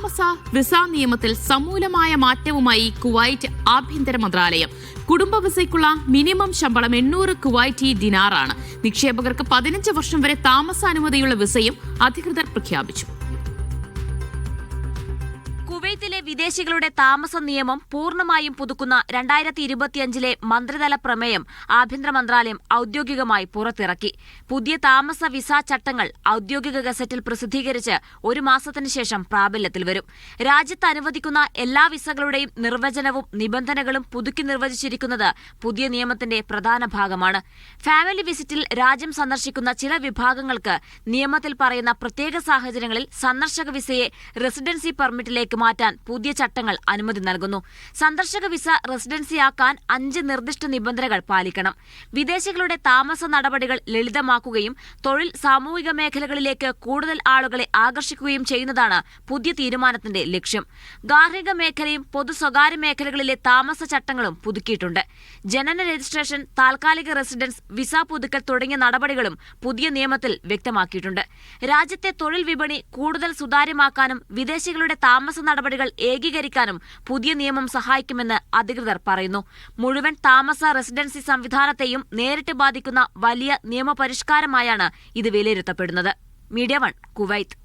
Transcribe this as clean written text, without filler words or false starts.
താമസ വിസ നിയമത്തിൽ സമൂലമായ മാറ്റവുമായി കുവൈറ്റ് ആഭ്യന്തര മന്ത്രാലയം. കുടുംബ വിസയ്ക്കുള്ള മിനിമം ശമ്പളം 800 കുവൈറ്റി ദിനാറാണ്. നിക്ഷേപകർക്ക് 15 വർഷം വരെ താമസാനുമതിയുള്ള വിസയും അധികൃതർ പ്രഖ്യാപിച്ചു. കുവൈത്തിലെ വിദേശികളുടെ താമസ നിയമം പൂർണ്ണമായും പുതുക്കുന്ന 2025 മന്ത്രിതല പ്രമേയം ആഭ്യന്തര മന്ത്രാലയം ഔദ്യോഗികമായി പുറത്തിറക്കി. പുതിയ താമസ വിസ ചട്ടങ്ങൾ ഔദ്യോഗിക ഗസറ്റിൽ പ്രസിദ്ധീകരിച്ച് 1 മാസത്തിനു ശേഷം പ്രാബല്യത്തിൽ വരും. രാജ്യത്ത് അനുവദിക്കുന്ന എല്ലാ വിസകളുടെയും നിർവചനവും നിബന്ധനകളും പുതുക്കി നിർവചിച്ചിരിക്കുന്നത് പുതിയ നിയമത്തിന്റെ പ്രധാന ഭാഗമാണ്. ഫാമിലി വിസിറ്റിൽ രാജ്യം സന്ദർശിക്കുന്ന ചില വിഭാഗങ്ങൾക്ക് നിയമത്തിൽ പറയുന്ന പ്രത്യേക സാഹചര്യങ്ങളിൽ സന്ദർശക വിസയെ റെസിഡൻസി പെർമിറ്റിലേക്ക് മാറ്റാൻ പുതിയ ചട്ടങ്ങൾ അനുമതി നൽകുന്നു. സന്ദർശക വിസ റെസിഡൻസിയാക്കാൻ 5 നിർദ്ദിഷ്ട നിബന്ധനകൾ പാലിക്കണം. വിദേശികളുടെ താമസ നടപടികൾ ലളിതമാക്കുകയും തൊഴിൽ സാമൂഹിക മേഖലകളിലേക്ക് കൂടുതൽ ആളുകളെ ആകർഷിക്കുകയും ചെയ്യുന്നതാണ് പുതിയ തീരുമാനത്തിന്റെ ലക്ഷ്യം. ഗാർഹിക മേഖലയും പൊതു സ്വകാര്യ മേഖലകളിലെ താമസ ചട്ടങ്ങളും പുതുക്കിയിട്ടുണ്ട്. ജനന രജിസ്ട്രേഷൻ, താൽക്കാലിക റെസിഡൻസ്, വിസ പുതുക്കൽ തുടങ്ങിയ നടപടികളും പുതിയ നിയമത്തിൽ വ്യക്തമാക്കിയിട്ടുണ്ട്. രാജ്യത്തെ തൊഴിൽ വിപണി കൂടുതൽ സുതാര്യമാക്കാനും വിദേശികളുടെ താമസ നടപടികൾ ഏകീകരിക്കാനും പുതിയ നിയമം സഹായിക്കുമെന്ന് അധികൃതർ പറയുന്നു. മുഴുവൻ താമസ റെസിഡൻസി സംവിധാനത്തെയും നേരിട്ട് ബാധിക്കുന്ന വലിയ നിയമപരിഷ്കാരമായാണ് ഇത് വിലയിരുത്തപ്പെടുന്നത്. Media 1 Kuwait.